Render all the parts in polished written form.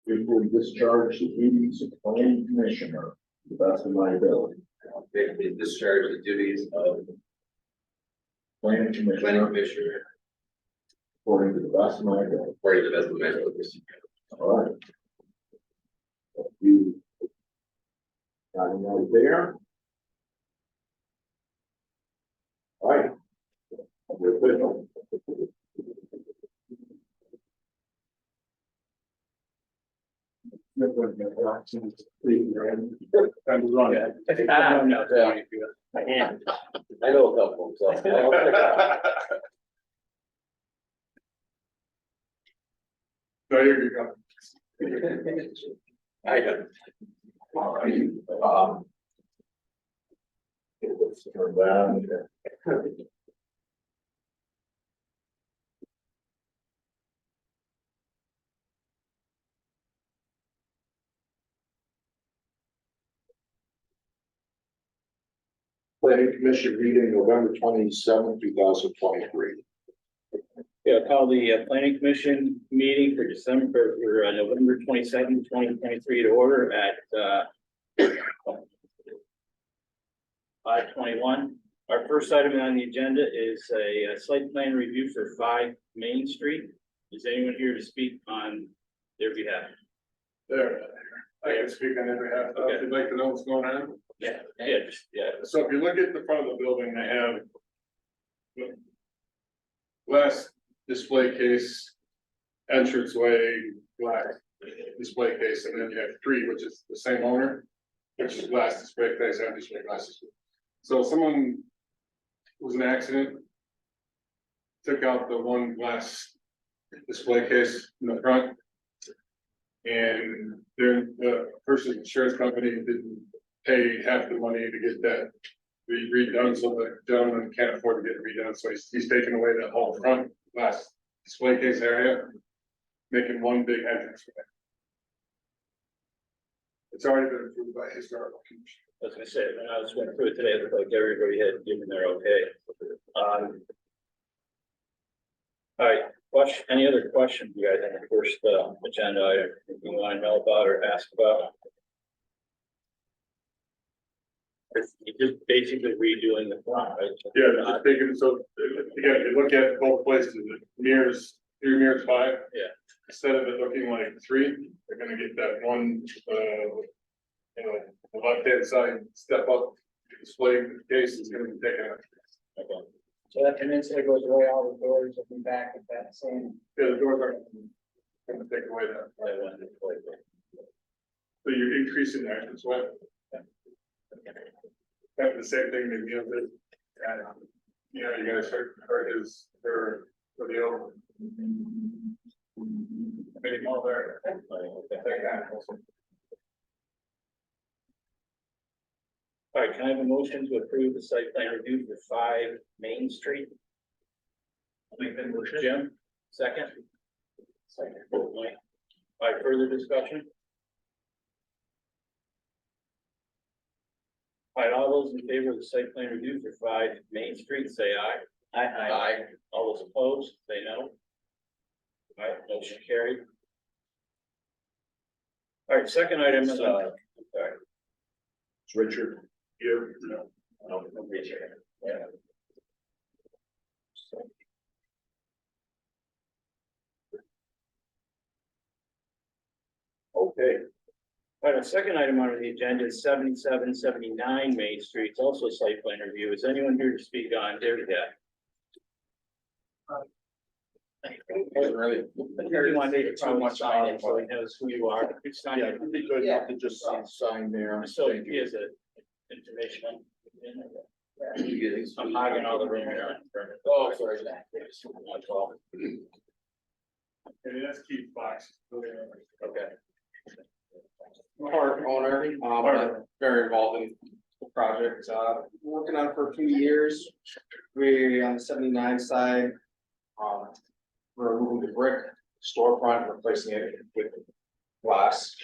faithfully discharge the duties of planning commissioner to the best of my ability. Faithfully discharge the duties of Planning planning commissioner commissioner according to the best of my ability. according to the best of my abilities. All right. You got him right there. All right. We're official. I know a couple, so. No, you're good. I got. All right. Let's turn that. Planning Commission meeting November 27, 2023. Yeah, call the planning commission meeting for November 27, 2023 to order at 5:21. Our first item on the agenda is a site plan review for 5 Main Street. Is anyone here to speak on their behalf? There, I can speak on their behalf. If you'd like to know what's going on. Yeah. So if you look at the front of the building, they have glass display case, entranceway, glass display case, and then you have 3, which is the same owner, which is glass display case and display glasses. So someone was an accident, took out the one glass display case in the front, and the person's insurance company didn't pay half the money to get that redone, so the gentleman can't afford to get it redone, so he's taking away that whole front glass display case area, making one big entrance. It's already been approved by historical commission. I was gonna say, when I was going through it today, it looked like everybody had given their okay. All right, any other questions you guys on the first agenda item you want to know about or ask about? You're just basically redoing the front, right? Yeah, just taking, so again, if you look at both places, the mirrors, 3 mirrors, 5. Yeah. Instead of it looking like 3, they're gonna get that one, the left-hand side, step up, display case is gonna be taken out. Okay. So that peninsula goes away, all the doors will be back at that same. Yeah, the doors are gonna take away that. I wanted to play with. So you're increasing the entrance way. That's the same thing that, you guys heard his, for the old. Maybe more there. All right, can I have a motion to approve the site plan review for 5 Main Street? Make that motion. Jim, second? Second. Mike. All right, further discussion? All right, all those in favor of the site plan review for 5 Main Street, say aye. Aye. All those opposed, say no. All right, motion carried. All right, second item is, sorry. It's Richard. Here, Yeah. Okay. All right, the second item on the agenda is 7779 Main Street. It's also a site plan review. Is anyone here to speak on their behalf? Really? You want to too much sign it so he knows who you are. It's not- Yeah, it'd be good not to just sign there. So he has a information. I'm hogging all the room here. Oh, sorry. and that's Keith Fox. Okay. Park owner, I'm very involved in the project, working on it for a few years. We're on the 79 side. We're removing the brick storefront, replacing it with glass.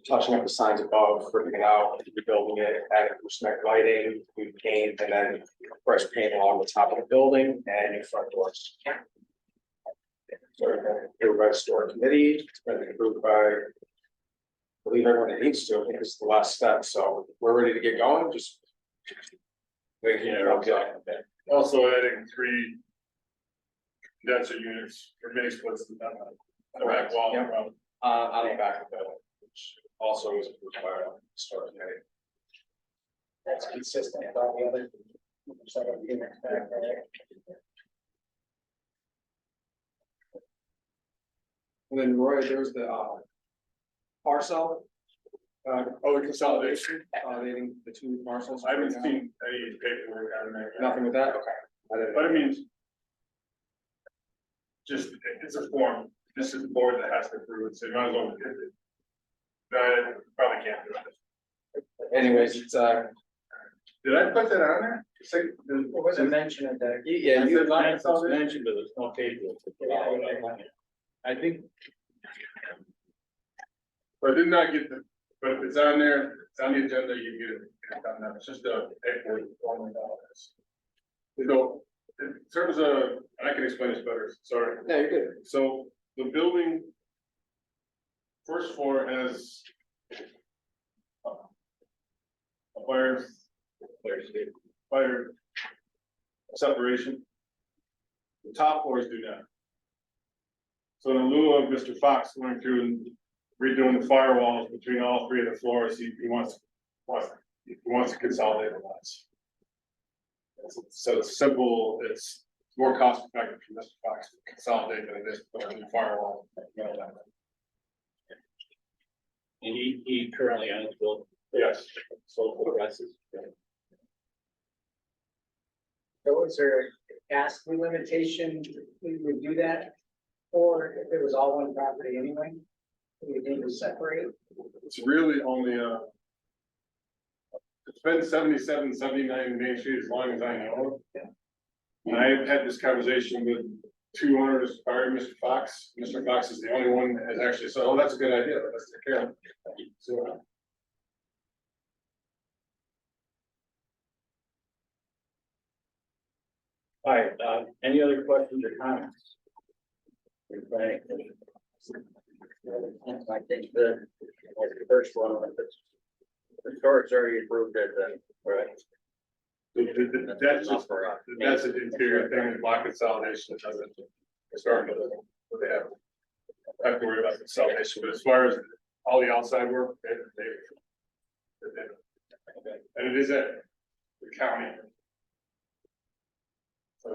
Touching up the signs above, ripping it out, rebuilding it, adding cement lighting, we paint, and then fresh paint along the top of the building and new front doors. So, approved by the store committee, it's been approved by. I believe everyone that needs to, I think this is the last step, so we're ready to get going, just. Waiting Yeah, for okay. Also adding 3 condenser units or mini splits to the back wall. Yep. On the back of the building, which also is approved by our store committee. That's consistent with all the other. Sort of units back there. And then Roy, there's the parcel. Oh, the consolidation, Consolidating the 2 parcels. I haven't seen any paperwork on there. Nothing with that, okay. I didn't. But I mean. Just, it's a form, this is the board that has to approve it, so you might as well. Probably can't do it. Anyways, it's Did I put that on there? Say, There was a mention of that. yeah, Is you. it not It's consolidated? mentioned, but there's no paperwork. I think, But I did not get the, but if it's on there, it's on the agenda, you get it. It's just a paperwork form. So, in terms of, and I can explain this better, sorry. No, you're good. So the building. First floor has. A fire separation. The top floors do not. So in lieu of Mr. Fox going through and redoing the firewalls between all 3 of the floors, he wants to consolidate the lots. So it's simple, it's more cost effective for Mr. Fox to consolidate than it is to put a new firewall. and he currently owns built. Yes. Sold progresses. So is there a capacity limitation, we would do that? Or if it was all one property anyway? We need to separate? It's really only it's been 77, 79 Main Street as long as I know. And I've had this conversation with 2 owners prior to Mr. Fox. Mr. Fox is the only one that has actually said, oh, that's a good idea, let's take care of it. So. All right, any other questions or comments? Right. I think the first one, the store's already approved it, right? That's just, that's an interior thing, and block consolidation, it doesn't start with what they have to worry about consolidation, but as far as all the outside work, and it is at the county. So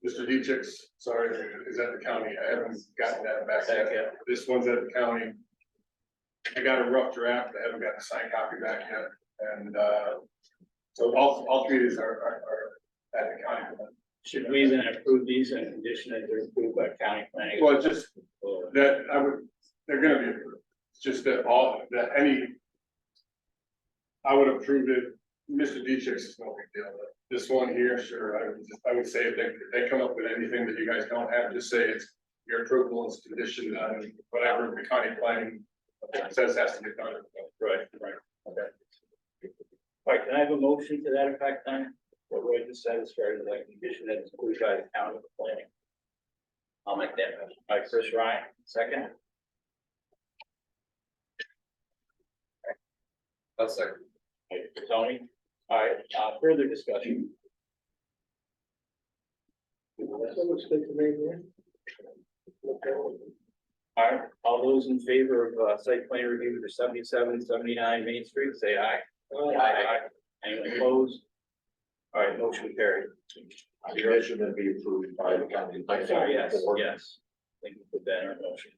Mr. Dietrich's, sorry, is at the county, I haven't gotten that back yet, this one's at the county. I got a rough draft, I haven't got a signed copy back yet, and so all 3 of these are at the county. Should we then approve these and condition that they're approved by county planning? Well, just that they're gonna be approved, it's just that I would approve it, Mr. Dietrich's is no big deal, this one here, sure, I would say if they come up with anything that you guys don't have, just say it's your approval is conditioned on whatever the county planning says has to get done. Right, okay. All right, can I have a motion to that effect then? What Roy just said as far as that condition that's approved by the county planning? I'll make that motion. All right, Chris Ryan, second. I'll second. Okay, Tony, all right, further discussion. That looks good to me, man. All right, all those in favor of site plan review for 77, 79 Main Street, say aye. Aye. Anyone opposed? All right, motion carried. Condition that be approved by the county. Sorry, yes, yes. I think we put that in our motion.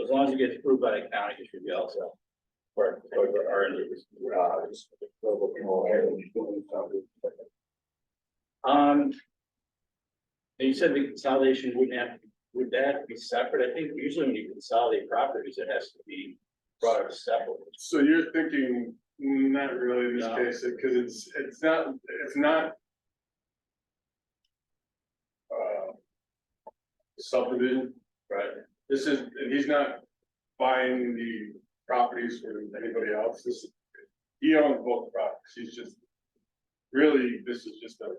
As long as it gets approved by the county, it should be also. Or our endeavors. You said the consolidation wouldn't have, would that be separate? I think usually when you consolidate properties, it has to be brought up separately. So you're thinking, not really in this No. case, because it's not. Subdivision, Right. this is, and he's not buying the properties for anybody else, he owns both properties, he's just. Really, this is just a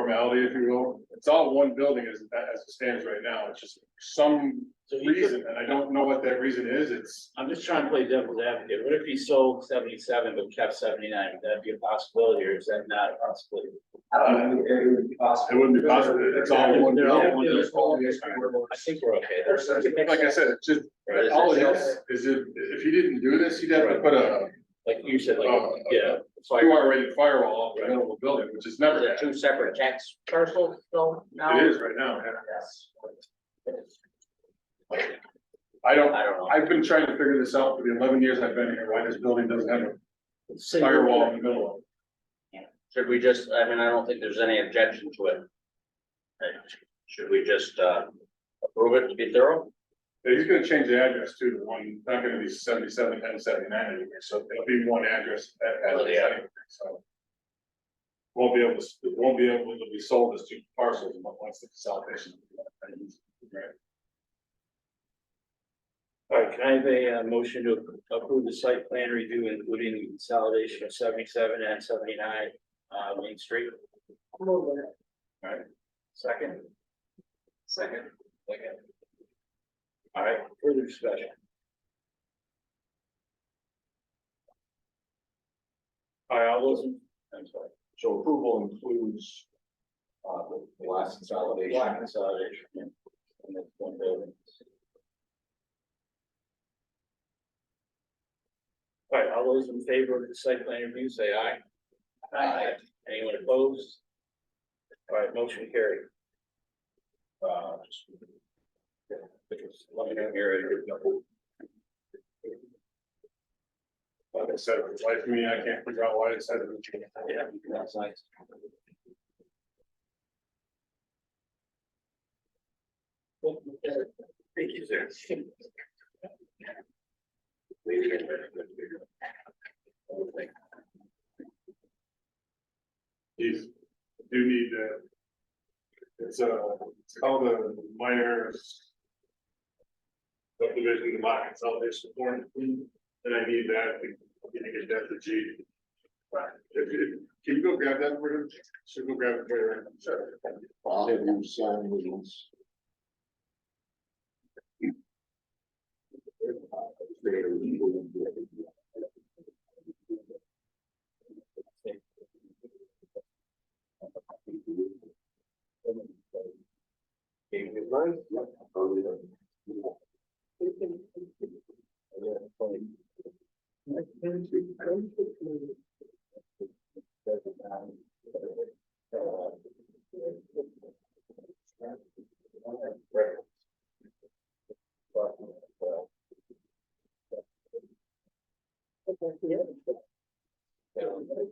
formality, if you will. It's all one building as it stands right now. It's just some So you could, reason, and I don't know what that reason is. It's, I'm just trying to play devil's advocate. What if he sold 77 but kept 79? Would that be a possibility or is that not a possibility? I don't know, it would be possible. it wouldn't be possible. It's all one They're all building. one building. I think we're okay. Like I said, it's just, all it is if he didn't do this, he'd have to put a Like you said, like, yeah. two-hour rated firewall off the middle of the building, which is never Is it happened. two separate tax parcels though now? It is right now, yeah. Yes. I don't, I don't know. I've been trying to figure this out for the 11 years I've been here, why this building doesn't have a firewall in the middle. Should we just, I mean, I don't think there's any objection to it. Should we just, approve it to be thorough? He's gonna change the address too, the one, not gonna be 77 and 79 anymore, so it'll be one address at least anyway, so. Won't be able to be sold as two parcels once the consolidation. Right. All right, can I have a motion to approve the site plan review, including the consolidation of 77 and 79 Main Street? Move it. All right, second? Second. All right, further discussion. All right, all those in, I'm sorry. So approval includes, the last consolidation. Lot consolidation. Yeah. And that's one building. All right, all those in favor of the site plan review, say aye. Aye. Anyone opposed? All right, motion carried. Let me know here. Like I said, it's life for me, I can't figure out why it said it. Yeah, that's nice. Thank you, sir. These do need it's called a minor subdivision lot consolidation form, and I need that to get that to G. Can you go grab that for him? Should go grab it for him. Sure. I'll have you sign these.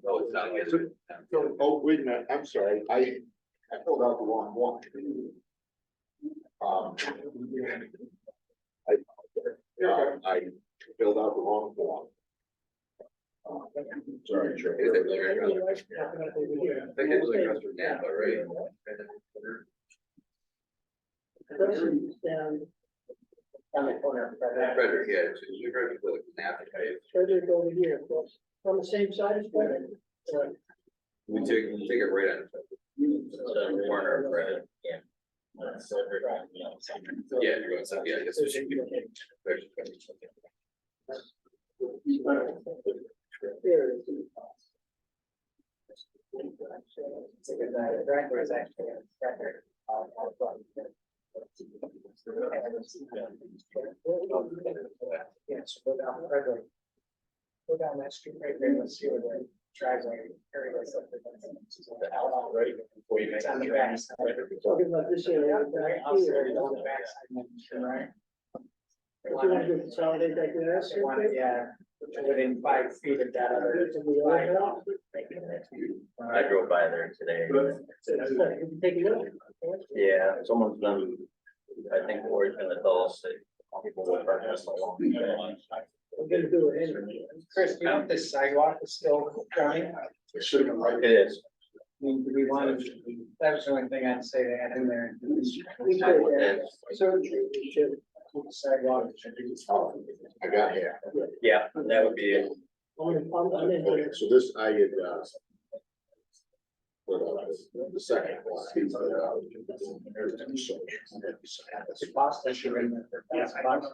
Oh, it's not yet. Oh, wait a minute, I'm sorry, I filled out the wrong one. I filled out the wrong form. Sorry, Joe. Is it Larry? I think it's like Mr. Napa, right? On the corner. Frederick, yeah, it's usually Frederick, like Napa, right? Further over here, of course, on the same side as Frederick. We take it right on. The corner of Fred. Yeah. Yeah, you're going, yeah, I guess. it should be- It's a good night. Driveway is actually a record. Yes, go down Frederick. Go down that street right there, let's see where the driveway area is. Right before you make It's on the the back turn. side. Talking about this area. On the back side, right? If you want to consolidate that grass. Yeah, within 5 feet of that other. I drove by there today. Take a look. Yeah, someone's been, I think Lori's gonna tell us that people will park this along. We're gonna do it anyway. Chris, do you know if this sidewalk is still going? It should have been right. It is. I mean, do we want to, that was the only thing I'd say to add in there. So, sidewalk. I got here. Yeah, that would be it. Okay, so this, I had, The second one. It's a cost issue, isn't it? That's cost.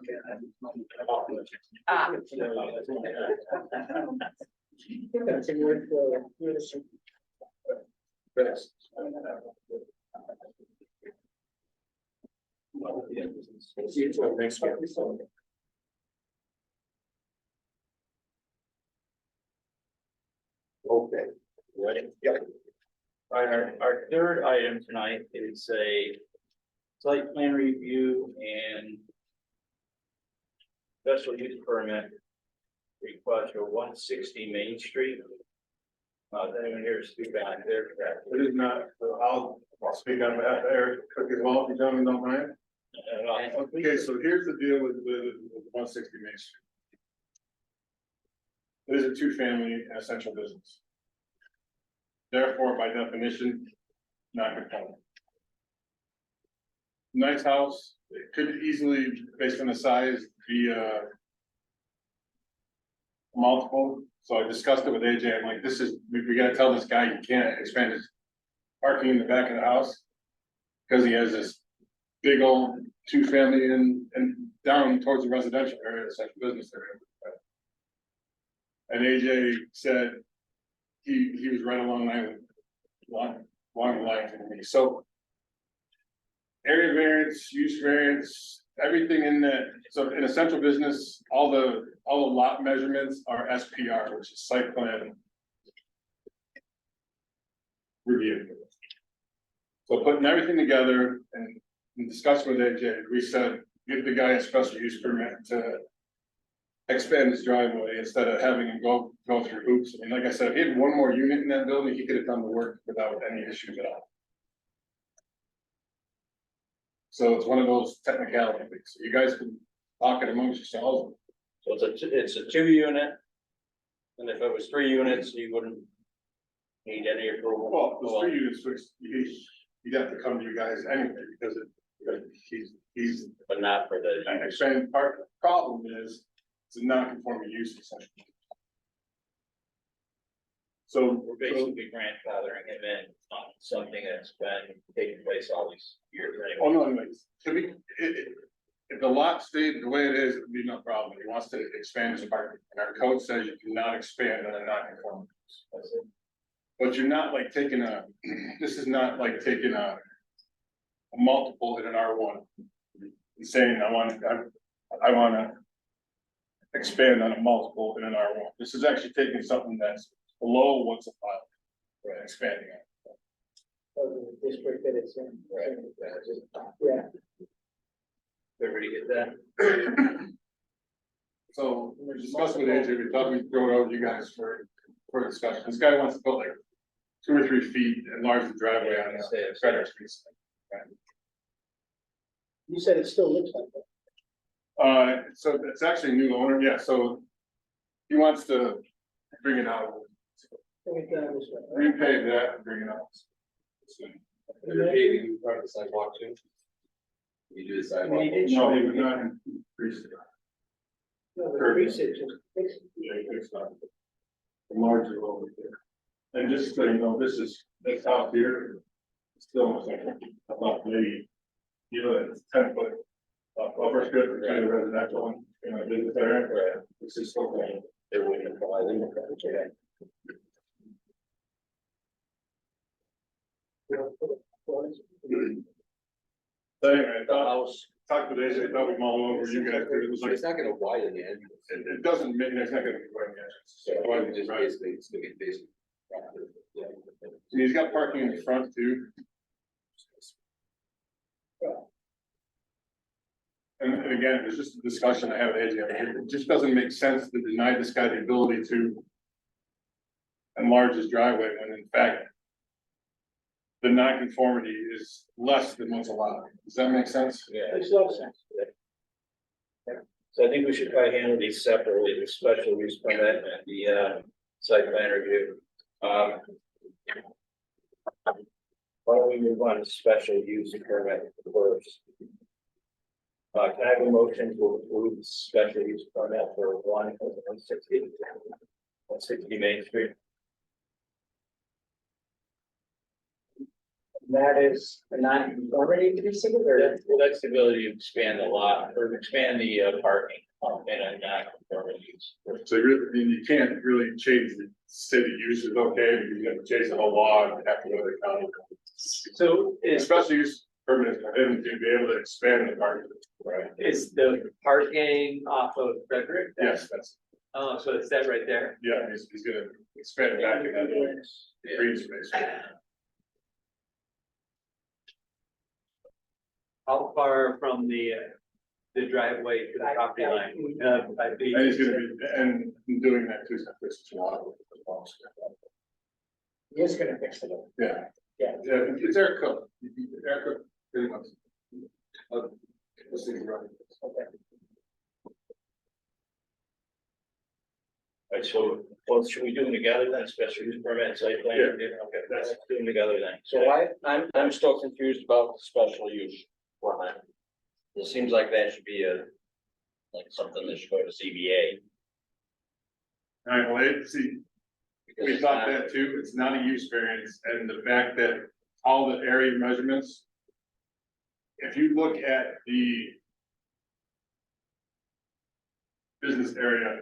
Ah. Continue with the leadership. Next year. Okay. Ready? Yep. All right, our third item tonight is a site plan review and special use permit request for 160 Main Street. Is anyone here to speak back there? It is not, so I'll speak on behalf of Eric Cook as well, if you gentlemen don't mind. Okay, so here's the deal with the 160 Main Street. It is a two-family and essential business. Therefore, by definition, not conforming. Nice house, it could easily, based on the size, be multiple. So I discussed it with AJ, I'm like, this is, we gotta tell this guy you can't expand his parking in the back of the house. Cause he has this big old two-family and down towards the residential area, the second business area. And AJ said he was right along the line with me, so. Area variance, use variance, everything in that, so in a central business, all the lot measurements are SPR, which is site plan. Review. So putting everything together and in discussion with AJ, we said, give the guy a special use permit to. Expand his driveway instead of having him go through hoops. I mean, like I said, if he had one more unit in that building, he could have done the work without any issues at all. So it's one of those technicalities, so you guys can talk it amongst yourselves. So it's a 2-unit. And if it was 3 units, you wouldn't need any approval. Well, the 3 units, which you'd have to come to you guys anyway, because he's But not for the. an expanded part. The problem is, it's a non-conforming use essentially. So We're basically grandfathering him in on something that's been taking place all these years oh, anyway. no, anyways, to be, if the lot stayed the way it is, it'd be no problem. He wants to expand his parking. And our code says you cannot expand on a non-conforming use. That's it. But you're not like taking this is not like taking a multiple in an R1. And saying, I wanna expand on a multiple in an R1. This is actually taking something that's below what's allowed. Right, expanding it. The district that it's in. Right. Yeah. Everybody get that? So we discussed with AJ, we thought we'd throw it over to you guys for discussion. This guy wants to put like 2 or 3 feet, enlarge the driveway on Frederick Street. You said it still looks like that. So it's actually a new owner, yeah, so he wants to bring it out, Bring it down this way. repave that and bring it out. You're paving part of the sidewalk too? You do the sidewalk. No, he would not increase it. No, the research is fixed. Yeah, it's not. Enlarge it a little bit there. And just so you know, this out here, still almost like about maybe, it's 10 foot. Buffer strip between the residential and, business area. This is still going. It wouldn't apply them. Okay. So anyway, I The thought, house, talked with AJ, thought we'd mull over you guys, but it was like, It's not gonna widen the entrance. it doesn't make, it's not gonna be quite the So entrance. why would just basically, it's gonna be basically. Yeah. So he's got parking in the front too. And again, it's just a discussion I have with AJ, I mean, it just doesn't make sense to deny this guy the ability to enlarge his driveway when in fact the non-conformity is less than what's allowed. Does that make sense? yeah. Makes a lot of sense. So I think we should probably handle these separately, the special use permit and the site plan review. Why don't we move on to special use permit first? Can I have a motion to approve the special use permit for 160 Main Street? That is a non-conformity to be considered, or? Well, that's the ability to expand the lot or expand the parking in a non-conforming use. So you can't really change the city uses, okay, because you have to change the whole law and have to go to the county. So is, Especially use permanent, and to be able to expand the market, right? is the parking off of Frederick? Yes, that's, Oh, so it's that right there? yeah, he's gonna expand it back in that green space. How far from the driveway to the property line? 5 feet? And he's gonna be, and doing that too, so this is water. He is gonna fix it up. Yeah. Yeah. Yeah, it's air cooked, air cooked, pretty much. This thing's running. All right, so what should we do them together then, special use permit, and site plan? Yeah. Okay, let's do them together then. So I'm still confused about the special use permit. It seems like that should be like something that should go to CBA. All right, well, see, because we it's thought not- that too, it's not a use variance, and the fact that all the area measurements. If you look at the. Business area.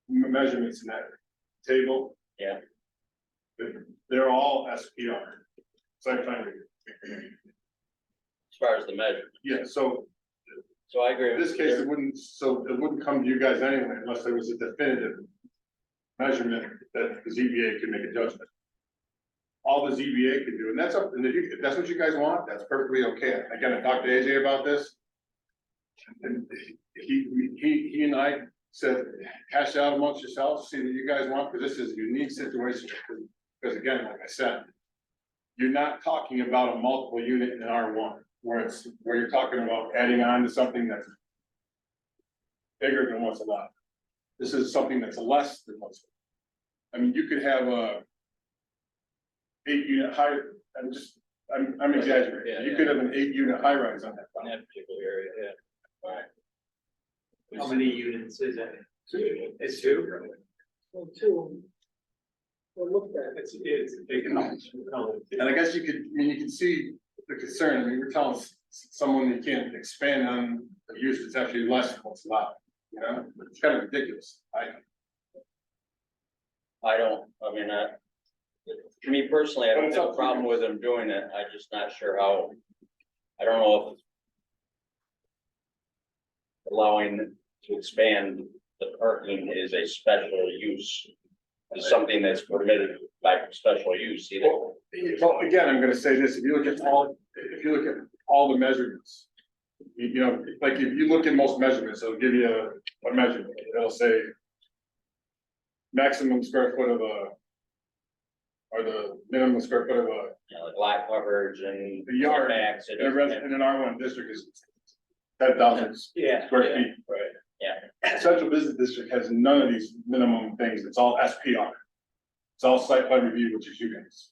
Measurements in that table. Yeah. They're all SPR. Site plan review. As far as the measure, Yeah, so so I agree. in with this you case, there. it wouldn't come to you guys anyway unless there was a definitive. Measurement that the ZBA could make a judgment. All the ZBA could do, and that's up, and if that's what you guys want, that's perfectly okay. Again, I talked to AJ about this. And he and I said, hash out amongst yourselves, see what you guys want, because this is a unique situation. Because again, like I said. You're not talking about a multiple unit in R1, where you're talking about adding on to something that's. Bigger than what's allowed. This is something that's less than what's. I mean, you could have a. 8-unit high, I'm exaggerating, Yeah, you yeah. could have an 8-unit high rise on that. In that particular area, yeah. How many units is it? It's two? Well, two. Well, look at it. It's big enough. And I guess you can see the concern, I mean, we're telling someone you can't expand on a use that's actually less than what's allowed, you know, it's kind of ridiculous. To me personally, I But don't it's have up a to problem you. with them doing it. I'm just not sure how. I don't know if. Allowing to expand the parking is a special use. Is something that's permitted by special use either. Well, again, I'm gonna say this, if you look at all the measurements. You know, like if you look at most measurements, it'll give you a measurement, it'll say. Maximum square foot of a. Or the minimum square foot of a, You know, like lot coverage and. The yard setbacks, it in a doesn't have- in an R1 district is. 10,000 Yeah. square feet. Right. Central Business District has none of these minimum things, it's all SPR. It's all site plan review, which is you guys.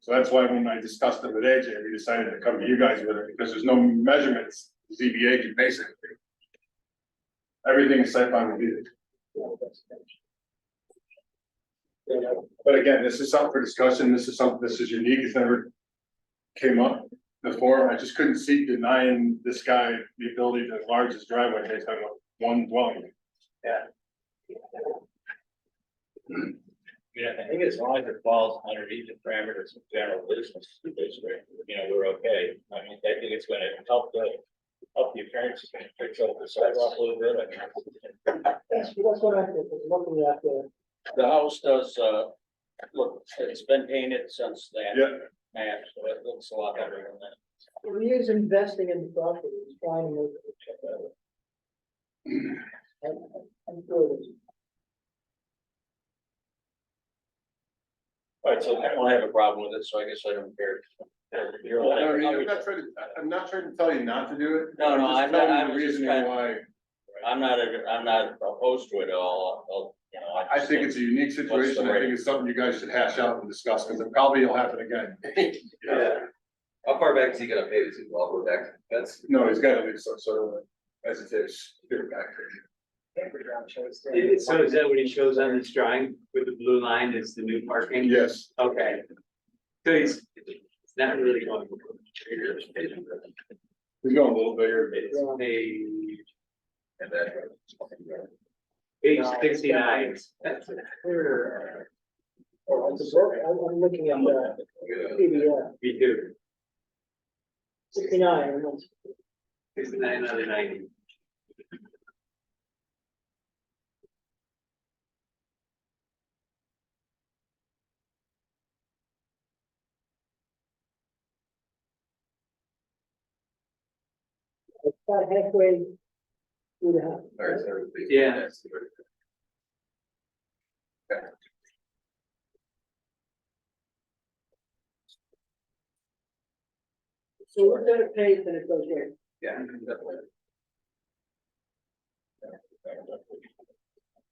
So that's why when I discussed it with AJ, we decided to come to you guys with it, because there's no measurements ZBA can basically. Everything is site plan review. But again, this is something for discussion, this is unique, it's never. Came up before, I just couldn't see denying this guy the ability to enlarge his driveway based on one dwelling. Yeah, I think as long as it falls underneath the parameters of general business district, you know, we're okay. I mean, I think it's gonna help the appearance, it's gonna fix up the sidewalk a little bit. I mean, That's what I think, is looking at The house does, look, it's been painted since that Yeah, map, so it looks a lot better than that. he is investing in the property, he's trying to make it better. I'm sure it's. All right, so I don't have a problem with it, so I guess I don't care. You're I like- mean, I'm not trying to tell you not to do it. No, no, just I'm not- telling you I'm the just reasoning trying- why, I'm not opposed to it at all, you know. I just think it's a unique situation, I think it's something you guys should hash out and discuss, because it probably will happen again. Yeah. How far back is he gonna pay this, all the way back, that's, No, he's gotta leave some sort of hesitation, get it back. So is that what he shows on this drawing with the blue line is the new parking? Yes, Okay. So he's, not really going. He's going a little bigger. It's page, And then. page 69. Oh, it's a book. I'm looking at the PDF, Me too. 69. 69 out of 90. It's about halfway through the house. All right, so please. Yeah. Yes. So we're gonna pay, then it goes right. Yeah, definitely.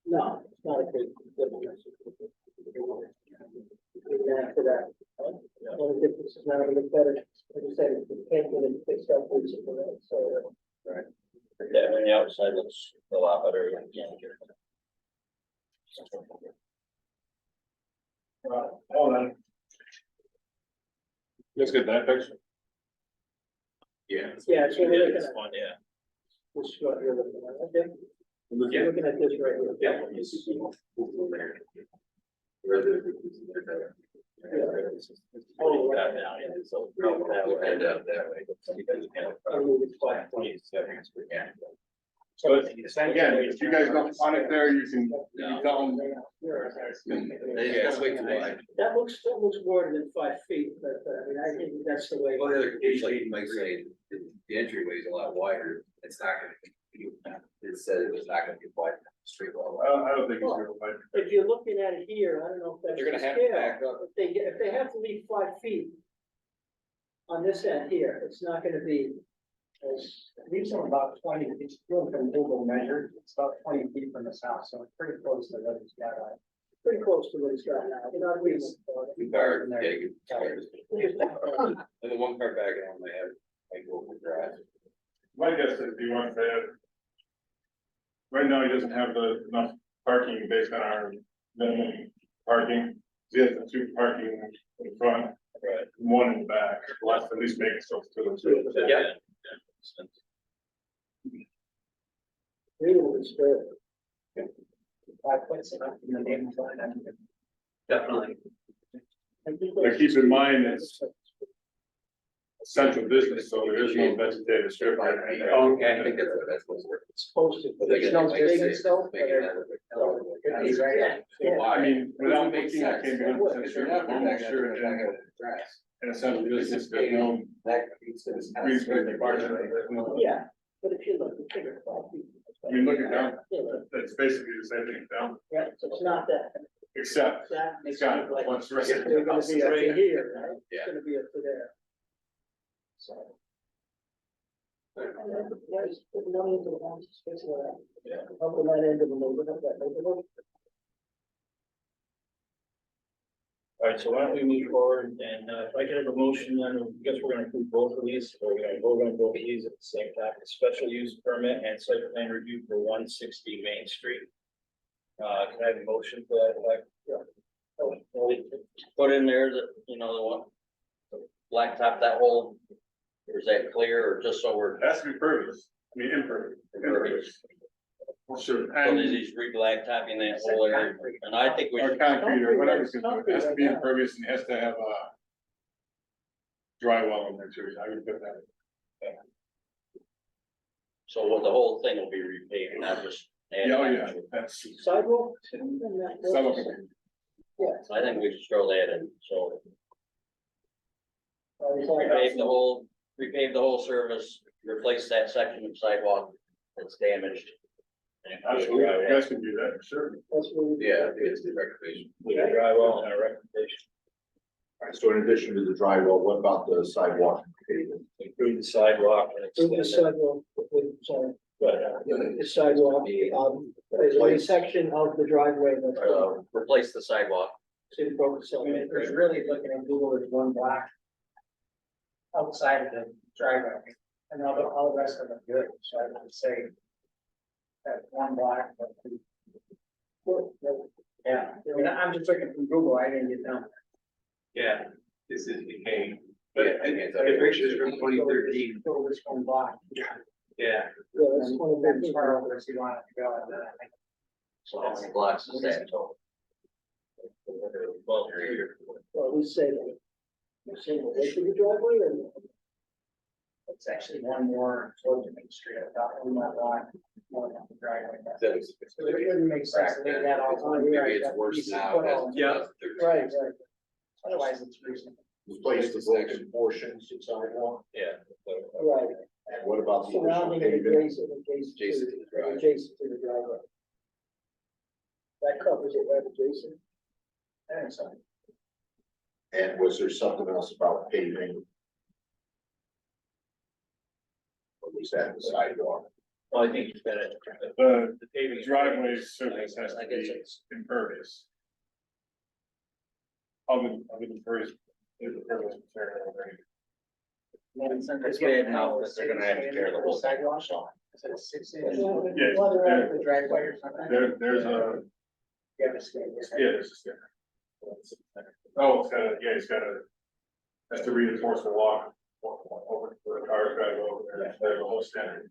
No, it's not a big difference. After that. Only difference is now a little better, like I said, it's painted and fixed up, so. Yeah, and the outside looks a lot better. Hold on. Let's get that picture. Yeah. Yeah, so we're looking This at one, yeah. this, what you're looking at, okay? You're looking at this right here. Yeah. Oh, right. Got down, yeah, so that would end up that way. It's flat. 27, yeah. So again, if you guys don't want it there, you can tell them. Yeah, it's way too wide. That looks more than 5 feet, but I mean, I think that's the way. Well, the other case, like Mike saying, the entryway is a lot wider, it's not gonna be, it said it was not gonna be wide, straight wall. I don't think it's real wide. If you're looking at it here, I don't know if that's. They're gonna the have to scale. back up. If they have to leave 5 feet on this end here, it's not gonna be as. Leaves them about 20, it's doing from Google measure, it's about 20 feet from this house, so it's pretty close to what he's got. Pretty close to what he's got now. You're not leaving. Two cars, yeah, you can- and the one car back on, they have, like, open garage. My guess is he wants to have. Right now, he doesn't have enough parking based on our minimum parking. He has the 2 parking in front, Right. 1 in the back, let's at least make it so it's 2 and 2. Yeah. Really, it's good. I put it in the name of it. Definitely. But keep in mind, it's a central business, so there is no vegetative strip. I think that's what's working. It's supposed to, But but it's not big and stuff. Make it that way. Yeah. I mean, without Makes looking, I sense. can't be 100% If sure, you're but not I'm back not sure there, you're not gonna address. in a central business, there's no That needs to. green space department. Yeah, but if you look, you figure 5 feet. I mean, look at down, Yeah, that's basically the same thing down, yeah, so it's not that, except that it's makes it got look like. what's right. They're gonna be up to here, right? Yeah. It's gonna be up to there. So. And then, yeah, just put money into the house, fix it up. Yeah. Up in that end of the neighborhood, that neighborhood. All right, so why don't we move forward and if I can have a motion, then I guess we're gonna approve both of these, or we're gonna vote on both of these at the same time. Special use permit and site plan review for 160 Main Street. Can I have a motion for that? Put in there that, you know, the one, blacktop that whole, or is that clear, or just so we're. It has to be pervious, I mean, impervious. Sure, So and he's re-blacktopping that whole area, and I think we or should, concrete or whatever, it's gonna do. It has to be impervious and it has to have drywall in there too, I would put that. so what the whole thing will be repaved, not just. Yeah, oh yeah, that's Sidewalk. and that- some of it. Yeah. I think we should throw that in, so It's like- repave the whole surface, replace that section of sidewalk that's damaged. Absolutely, you guys can do that, for sure. That's what we. Yeah, I think it's the recommendation. We can drywall and a recommendation. Alright, so in addition to the drywall, what about the sidewalk? Improve the sidewalk and Move the extend it. sidewalk, sorry, But, the sidewalk, there's a section of the driveway that's. Replace the sidewalk. City broke, so there's really looking at Google, there's one block. Outside of the driveway, and all the rest of them are good, so I would say. That one block. Yeah, I mean, I'm just looking from Google, I didn't get down. Yeah, this is became But the pictures from 2013. Go this one block. Yeah. Yeah, that's 2013. If you want to go. So how many blocks is that total? Well, Well, we say that. You say the width of the driveway or? It's actually one more towards the main street, about one more block, more than the driveway. That was- So it wouldn't make sense to make that all one. Maybe it's worse now than Yeah. 2013. Right. Otherwise, it's reasonable. Replace the broken portions of sidewalk. yeah. Right. And what about the Surrounding it additional pavement? Adjacent to the driveway. Adjacent to the driveway. That covers it, right, adjacent? And so. And was there something else about paving? Or was that the sidewalk? Well, I think it's better. The paving. driveway surface has to be impervious. Of the impervious material already. It's bad enough that they're gonna have to tear the whole sidewalk. off. Is it 6 Yeah, inches? Whether there- the driveway or something. There's a, Yeah, it's good. yeah, there's a sticker. Oh, it's got a, yeah, it's got a, that's to reinforce the walk, over for the cars drive over there, there's a whole standard.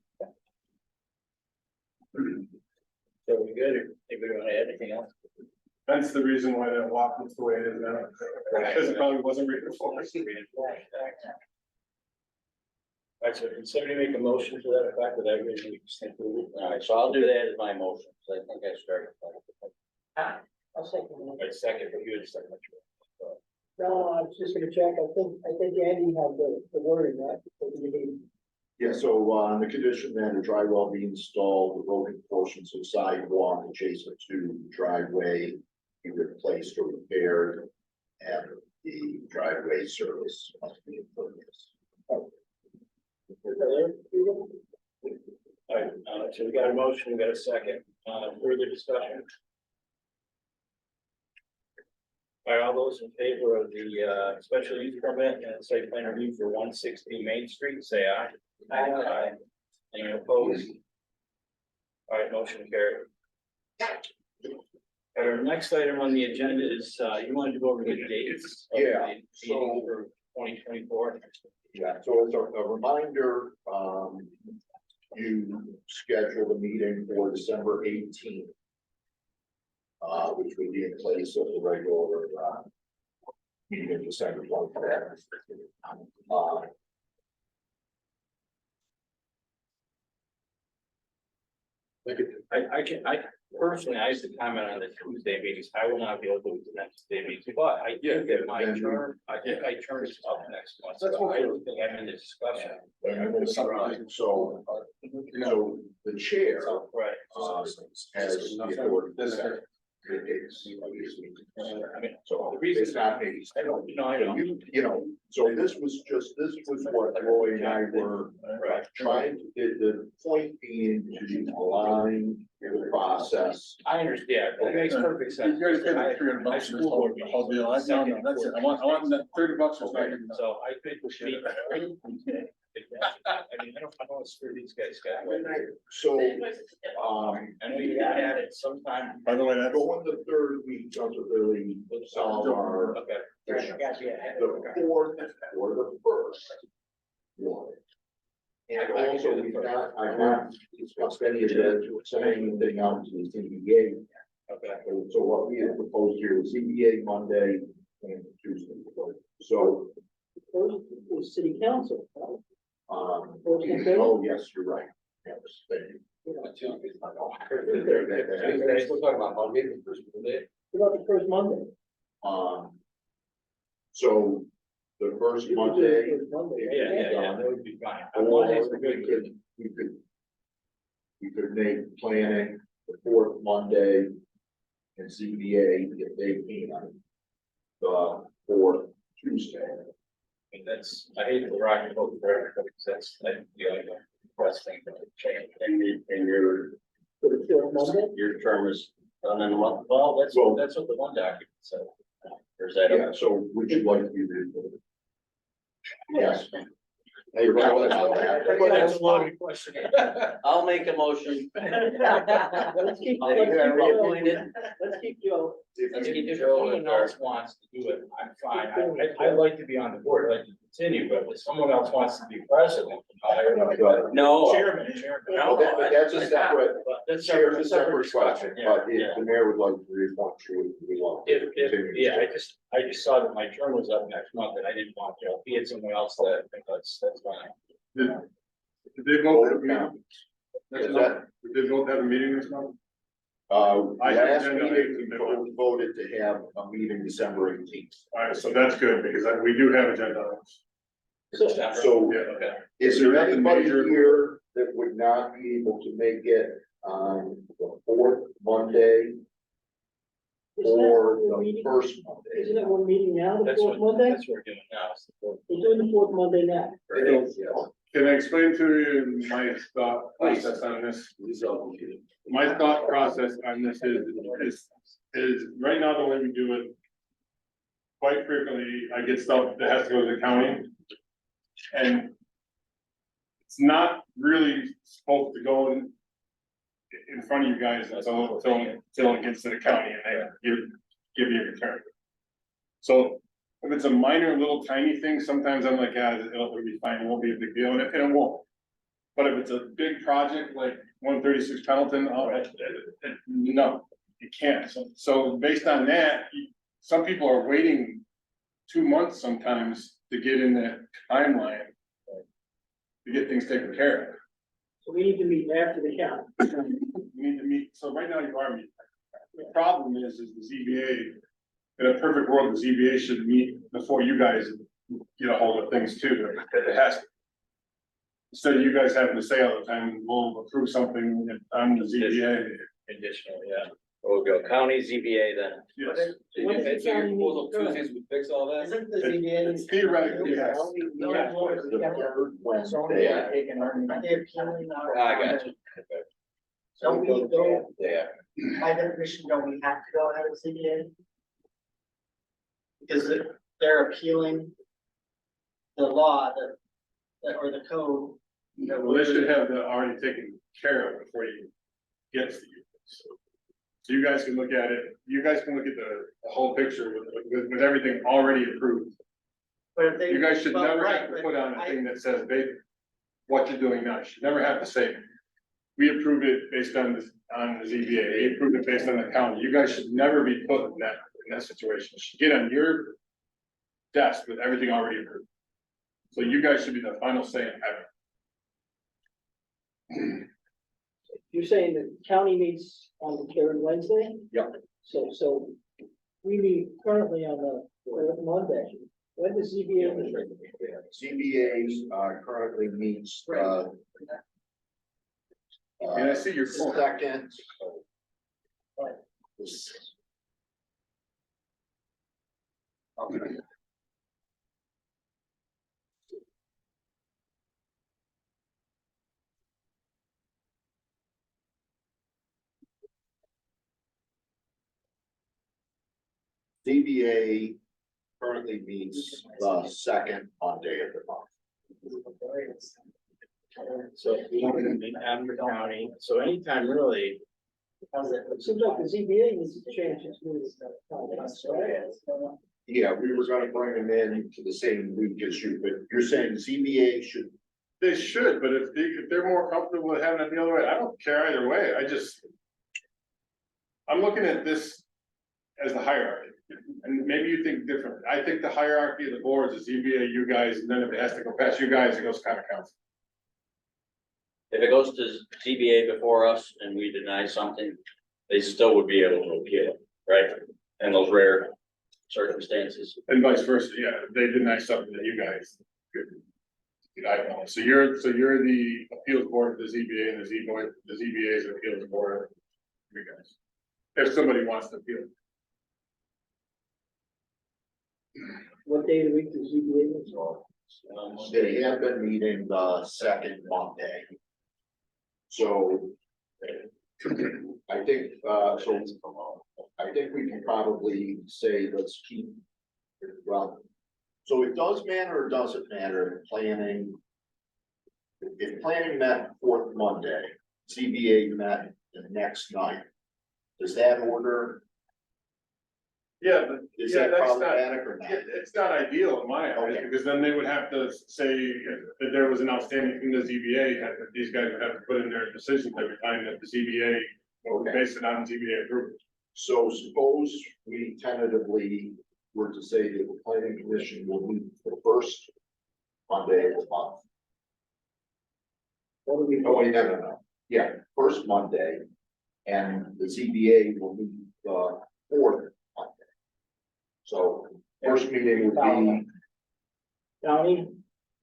So we good, if we want to add anything else? That's the reason why that walk is the way it is now, because it probably wasn't reinforced. Alright, so can somebody make a motion to that effect that everybody can approve it? All right, so I'll do that as my motion, so I think I started. I'll second that. Alright, second, but you had a second. No, I was just gonna check. I think Andy had the wording, right? That you need. Yeah, so on the condition that a drywall be installed, the broken portions of sidewalk adjacent to the driveway be replaced or repaired, and the driveway service must be impervious. Alright, so we got a motion, we got a second, further discussion? Alright, all those in favor of the, special use permit and site plan review for 160 Main Street, say aye. Aye. Any opposed? Alright, motion carried. Our next item on the agenda is, you wanted to go over the dates. of Yeah, the meeting for 2024. Yeah, so as a reminder, you scheduled a meeting for December 18th. Which would be in place of the regular, meeting in December 24th. I personally, I used to comment on the Tuesday meetings, I will not be able to do the next day meetings, but I think that my turn, I think I turn is up next month, so I don't think I'm in the discussion. So, the chair, Right. has the authority to set the dates of these meetings. I mean, So the reason- it's not me. I don't, I know. You know, so this was what Roy and I were Right. trying to, the point being to align the process. I understand, it makes perfect sense. You already paid the $300 My school board for the whole deal. No, that's it. I want that $30 or something. So I could meet. I mean, I don't want to screw these guys. So, I know you had it sometime. By the way, that's. going the third week doesn't really solve our, Okay. the fourth or the first one. And also, I've not discussed any of that, sending anything out to the CBA. Okay. So what we had proposed here was CBA Monday and Tuesday. So, First is city council. oh, yes, you're right. Yes, thank you. We're still talking about Monday, the first Monday. What about the first Monday? So the first Monday. First Monday. Yeah, that would be fine. Or Mondays are good. we could make planning the fourth Monday and CBA if they can. The fourth Tuesday. I mean, that's, I hate to rock and roll for everybody, because that's, like, the only best thing to change. And your, For the fourth Monday? your term is done in a month, Well, that's Well- what the one document said. or is that? Yeah, so would you like to be the? Yes. Hey, forgot about that. That's a loaded question. I'll make a motion. Let's keep I'll be Joe. appointed. Let's keep Joe. If if someone else wants to do it, I'm fine. I'd like to be on the board, I'd like to continue, but if someone else wants to be president, No. chairman. Well, that's a separate, But that's chair's a separate question, Yeah, but if the mayor would like to reappoint you, we want. to continue. Yeah, I just saw that my term was up next month and I didn't want to, be it someone else that, I think that's fine. Did they vote? Vote of count. Is that- Did they vote to have a meeting this month? I have Last agenda meeting, items. we voted to have a meeting December 18th. Alright, so that's good, because we do have agenda items. So Yeah, Okay. is there Nothing anybody major. here that would not be able to make it on the fourth Monday or the first Monday? Isn't it one meeting now, the That's fourth what, Monday? that's what we're doing now. is the fourth. We're doing the fourth Monday now. Can I explain to you my thought process on this? My thought process on this is right now, the way we do it. Quite frequently, I get stuff that has to go to the county. And. It's not really supposed to go in front of you guys until it gets to the county and they give you a return. So if it's a minor, little tiny thing, sometimes I'm like, yeah, it'll be fine, it won't be a big deal, and it won't. But if it's a big project like 136 Pendleton, no, you can't. So based on that, some people are waiting 2 months sometimes to get in that timeline. To get things taken care of. So we need to meet after the count. You need to meet, so right now you are meeting. The problem is the ZBA, in a perfect world, the ZBA should meet before you guys get a hold of things too, it has to. Instead of you guys having to say all the time, we'll approve something on the ZBA. Conditional, yeah. We'll go county ZBA then. Yes, Did you When is mention the your county proposal meeting? Tuesdays would fix all that? Isn't the ZBA? it's theoretically, yes. The third Wednesday. I got you. Don't we go, Yeah. by definition, don't we have to go ahead of ZBA? Because they're appealing the law or the code. Well, they should have that already taken care of before you get to you. So you guys can look at it, you guys can look at the whole picture with everything already approved. But if they. You guys should well, never right, have to but put on a I- thing that says, what you're doing now, you should never have to say. We approve it based on the ZBA, we approve it based on the county, you guys should never be put in that situation, you should get on your desk with everything already approved. So you guys should be the final say in having. You're saying the county meets on the third Wednesday? Yep. So we meet currently on the fourth Monday. When does ZBA meet? ZBA currently meets And I see your point. second. Okay. ZBA currently meets the second Monday of the month. So if we want to meet after county, so anytime really, It seems like the ZBA needs to change its rules. Yeah, we were gonna bring them in to the same week as you, but you're saying ZBA should, They should, but if they're more comfortable with having it the other way, I don't care either way, I'm looking at this as the hierarchy, and maybe you think different, I think the hierarchy of the boards is ZBA, you guys, and then if it has to go past you guys, it goes kind of council. If it goes to ZBA before us and we deny something, they still would be able to appeal, right? In those rare circumstances. And vice versa, yeah, if they deny something that you guys. could deny it. So you're the appeals board of the ZBA and the ZBA is the appeals board. of You guys, if somebody wants to appeal. What day of the week does ZBA meet? they have been meeting the second Monday. So. I think we can probably say, let's keep, well, so it does matter or doesn't matter, planning if planning met fourth Monday, CBA met the next night, does that order, Yeah, but is Yeah, that that's not- problematic or not? it's not ideal in my eyes, Okay. because then they would have to say that there was an outstanding from the ZBA, that these guys would have to put in their decisions every time that the ZBA, or Okay. base it on ZBA approval. So suppose we tentatively were to say that the planning commission will meet the first Monday of the month. What do we? No, wait, no. Yeah, first Monday, and the ZBA will meet the fourth Monday. So first meeting would be, County,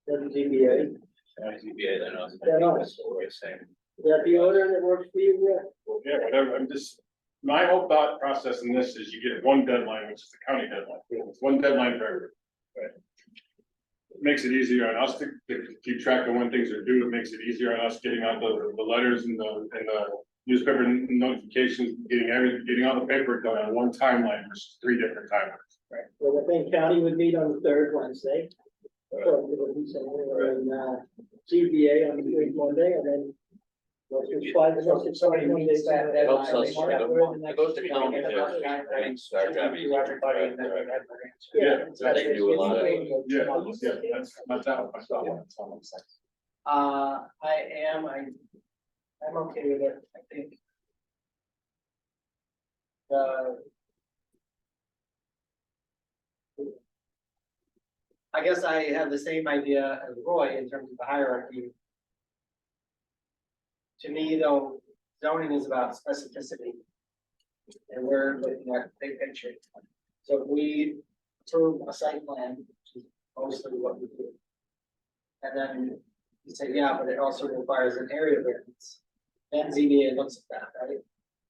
then ZBA, ZBA, then us. Then us. That's what we're saying. is that the order that works for you, Rick? Yeah, whatever, I'm just, my whole thought process in this is you get one deadline, which is the county deadline, it's one deadline for everyone. Right? It makes it easier on us to keep track of when things are due, it makes it easier on us getting out the letters and the newspaper notifications, getting all the paperwork done on one timeline versus 3 different timelines. Right. Well, I think county would meet on the third Wednesday. So, what he said, and, ZBA on the third Monday, and then. Somebody meets that Helps us. It It goes to county, makes our job easier. Yeah. They do a lot of- Yeah, that's how I saw it. I'm okay with it, I think. I guess I have the same idea as Roy in terms of the hierarchy. To me, though, zoning is about specificity. And we're looking at big picture. So if we approve a site plan, which is mostly what we do. And then you say, yeah, but it also requires an area variance. Then ZBA looks at that, right?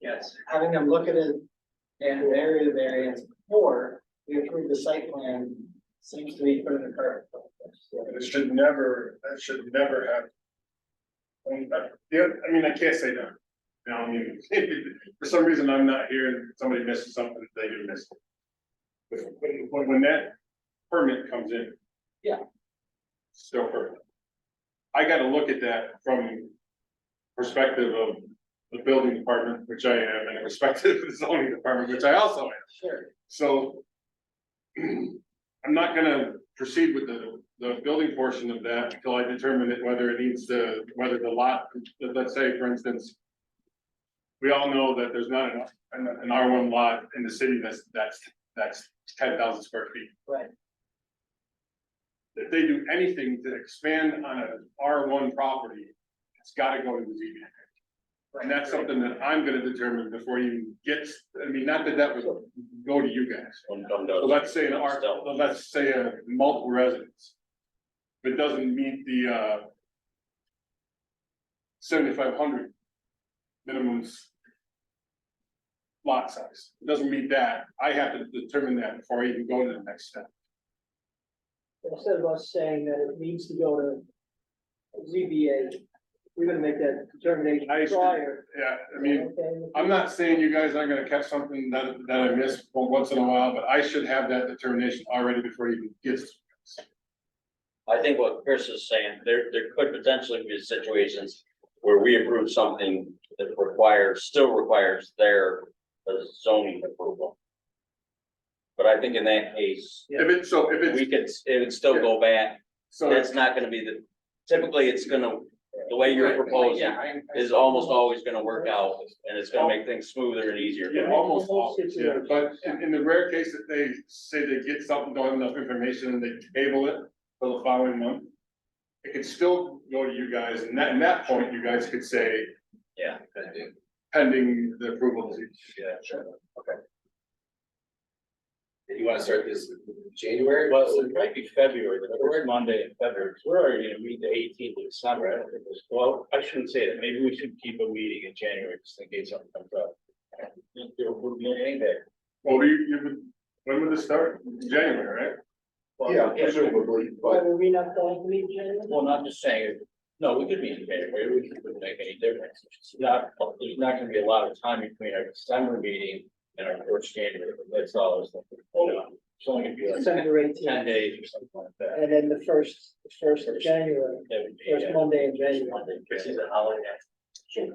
Yes. Having them look at it and an area variance before we approve the site plan seems to be putting the cart. That should never happen. Yeah, I mean, I can't say that. You know, I mean, for some reason, I'm not here and somebody misses something, they do miss it. But when that permit comes in. Yeah. Still permit. I gotta look at that from perspective of the building department, which I am, and the perspective of the zoning department, which I also am. Sure. So. I'm not gonna proceed with the building portion of that until I determine it, whether it needs to, whether the lot, let's say, for instance. We all know that there's not an R1 lot in the city that's 10,000 square feet. Right. If they do anything to expand on an R1 property, it's gotta go to the ZBA. And that's something that I'm gonna determine before you get, I mean, not that that would go to you guys. So let's say let's say a multiple residence. If it doesn't meet the 7,500 minimums lot size, it doesn't meet that, I have to determine that before I even go to the next step. Instead of us saying that it needs to go to ZBA, we're gonna make that determination I see. prior. Yeah, I mean, Okay? I'm not saying you guys aren't gonna catch something that I miss once in a while, but I should have that determination already before it even gets. I think what Chris is saying, there could potentially be situations where we approve something that still requires their zoning approval. But I think in that case, If it's, it would still go back, so, that's not gonna be typically it's gonna, the way you're proposing is almost always gonna work out, and it's gonna make things smoother and easier. yeah, almost always, yeah, but in the rare case that they say they get something, don't have enough information, and they table it for the following month. It could still go to you guys, and at that point, you guys could say, Yeah. pending the approval. Yeah, sure, okay. You wanna start this in January? Well, it might be February, the first Monday in February, 'cause we're already gonna meet the 18th of December, I don't think it's, well, I shouldn't say that, maybe we should keep a meeting in January, just in case something comes up. There will be anything there. Well, when would this start? January, right? Well, yeah, presumably, Why but were we not going to meet in January? Well, not just saying, no, we could meet in January, it wouldn't make any difference. It's not, there's not gonna be a lot of time between our December meeting and our first January, that's all I was thinking. It's only gonna be like December 18th. 10 days or something like and then the first of January, That would be, first Monday in January. Which is a holiday.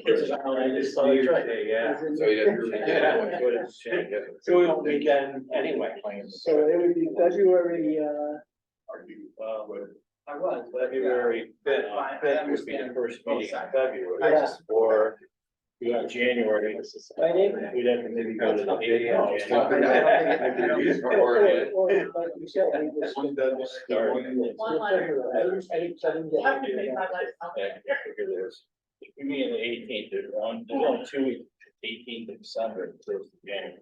This is a holiday, this is New Year's Day, yeah. So you didn't. So we won't meet then anyway. So it would be February, Are you, I was, February fifth would be the first meeting in February. Yeah. Or we got January. Right, Amy? We'd have to maybe go to the meeting. in or, January. like you said, we just. Start. I didn't get it. Yeah, figure this. We meet on the eighteenth, there's only 2 weeks, 18th of December, first of January.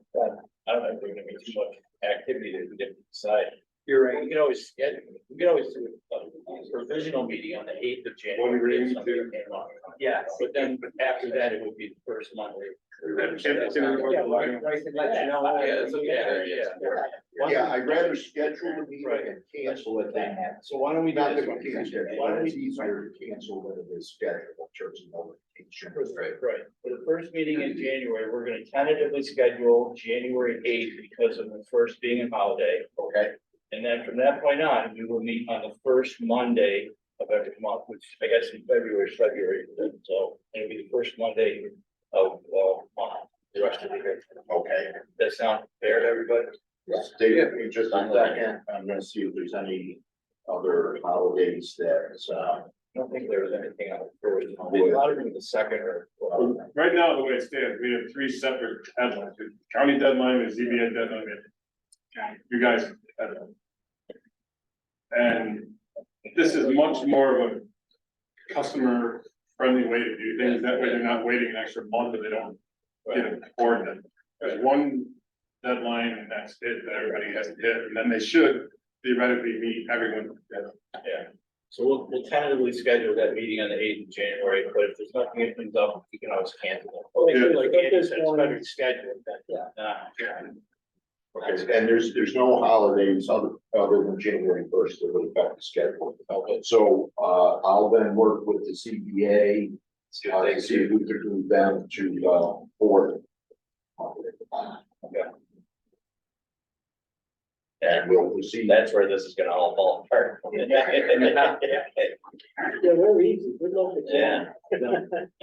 I don't know if there's gonna be too much activity that we didn't decide. You're We can always schedule, we can always do a provisional meeting on the 8th of January. One agreement if something to- came up. Yeah. But then after that, it would be the first Monday. Yeah, I can let you know. Yeah, that's okay. yeah, I'd rather schedule the meeting and cancel it than, So why don't we do not this that one? we cancel it, Why but don't it's we, easier to cancel than it is scheduled in terms of notification. right, for the first meeting in January, we're gonna tentatively schedule January 8th because of the first being a holiday. Okay, And then from that point on, we will meet on the first Monday of every month, which I guess in February is February, so it'll be the first Monday of, month, the rest of the year. okay. That sound fair to everybody? Stay with me just a second, I'm gonna see if there's any other holidays that, I don't think there was anything on the first Monday, a lot of them the second or. Right now, the way it stands, we have 3 separate deadlines. The County deadline is ZBA deadline. And you guys. deadline. And this is much more of a customer friendly way to do things. That way they're not waiting an extra month if they don't get a coordinate. There's one deadline and that's it, that everybody has to hit, and then they should theoretically meet everyone. Yeah, so we'll tentatively schedule that meeting on the 8th of January, but if there's nothing that comes up, we can always cancel it. Yeah. Like Andy said, it's better to schedule it than. Yeah. okay, and there's no holidays other than January 1st that would affect the schedule. Okay, so, I'll then work with the CBA, to see if we could move them to, 4th. Okay. And we'll proceed. That's where this is gonna all fall apart. Yeah, we're easy, we're local. Yeah.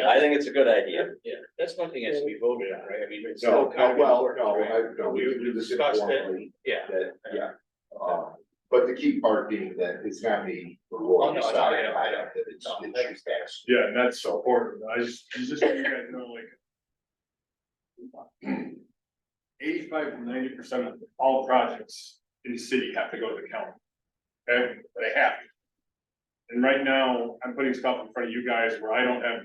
I think it's a good idea. Yeah, that's nothing has to be voted on, right? I mean, it's No, still kind of well, important, no, right? no, we do this Discussed it. informally, Yeah. that, yeah. But the key part being that it's not me. or Oh, no, Roy I know, deciding I know. that it's No, you that's- guys. Yeah, and that's so important. Just so you guys know, like. 85 to 90% of all projects in the city have to go to the county. Okay, they have to. And right now, I'm putting stuff in front of you guys where I don't have.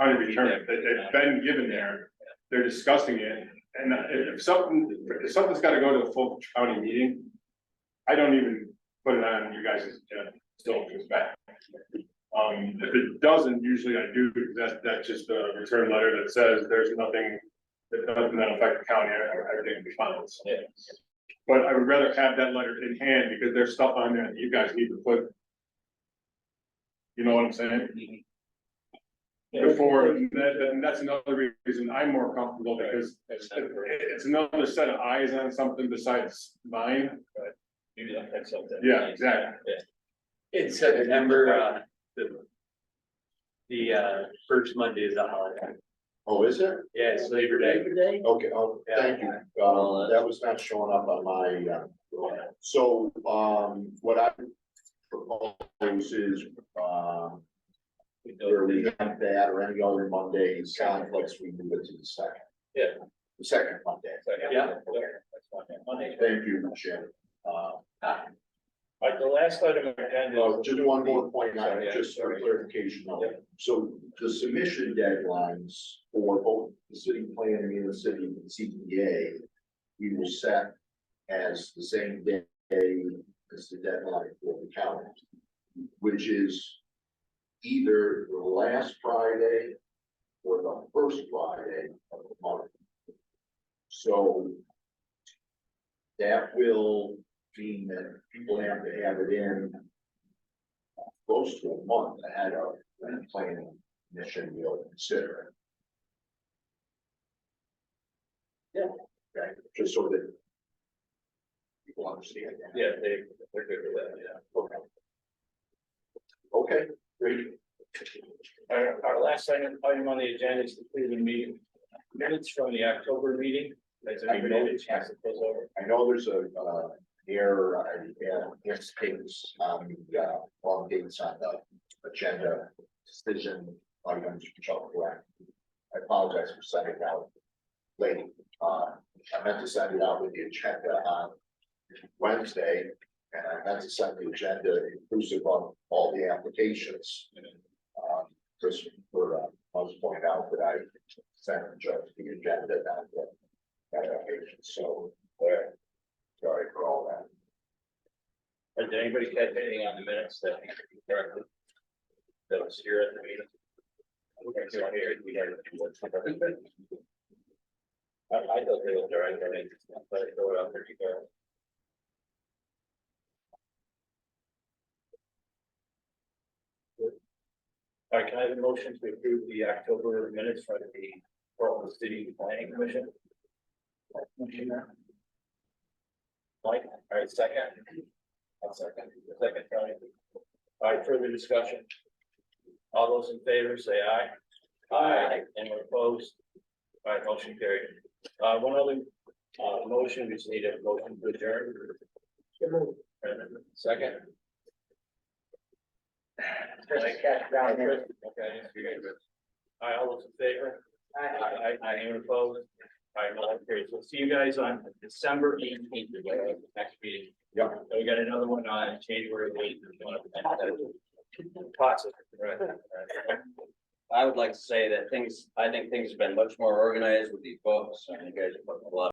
Trying to return it, they've been given there, they're discussing it, and if something's gotta go to a full county meeting. I don't even put it on you guys' agenda, still comes back. If it doesn't, usually I do, because that's just a return letter that says there's nothing. That doesn't affect the county, everything will be fine. Yeah. But I would rather have that letter in hand, because there's stuff on there that you guys need to put. You know what I'm saying? Before, and that's another reason I'm more comfortable, because it's another set of eyes on something besides mine. Maybe that's something. Yeah, exactly. Yeah. In September, the first Monday is a holiday. Oh, is it? Yeah, it's Labor Day. Labor Day? Okay, oh, thank you. That was not showing up on my, so, what I propose is, where we have that or any other Mondays, conflicts, we move it to the second. Yeah. The second Monday. Yeah. That's fine. Monday. Thank you, Jim. Like the last item on the agenda. Just one more point, Sorry, yeah, just for sorry. clarification. Yeah. So the submission deadlines for both the city planning and the city CPA, we will set as the same day as the deadline for the county, which is either the last Friday or the first Friday of the month. So that will mean that people have to have it in close to a month ahead of when the planning commission will consider it. Yeah. Okay, just so that people understand that. Yeah, they're good with that, yeah. Okay, great. Our last item on the agenda is the Cleveland meeting, minutes from the October meeting. Has anybody had a chance to close over? I know there's a, error, mistakes on the, wrong dates on the agenda decision items, which I'll correct. I apologize for sending it out late. I meant to send it out with the agenda on Wednesday, and I meant to send the agenda inclusive of all the applications. Chris, I was pointing out that I sent just the agenda, not the application, so, sorry for all that. Did anybody catch anything on the minutes that we corrected? That was here at the meeting? I thought they were direct, I mean, but throw it out there, you go. All right, can I have a motion to approve the October minutes from the Portland City Planning Commission? Mike, all right, second. I'll second. Second, Tony. All right, further discussion. All those in favor, say aye. Aye. Anyone opposed? All right, motion carried. One other, motion, we just need a motion to adjourn. Second. Okay, all right, all those in favor? Aye. Anyone opposed? All right, motion carried. So see you guys on December 18th, next meeting. Yeah. So we got another one on January 8th. Possible, right? I would like to say that I think things have been much more organized with these books, and you guys have put a lot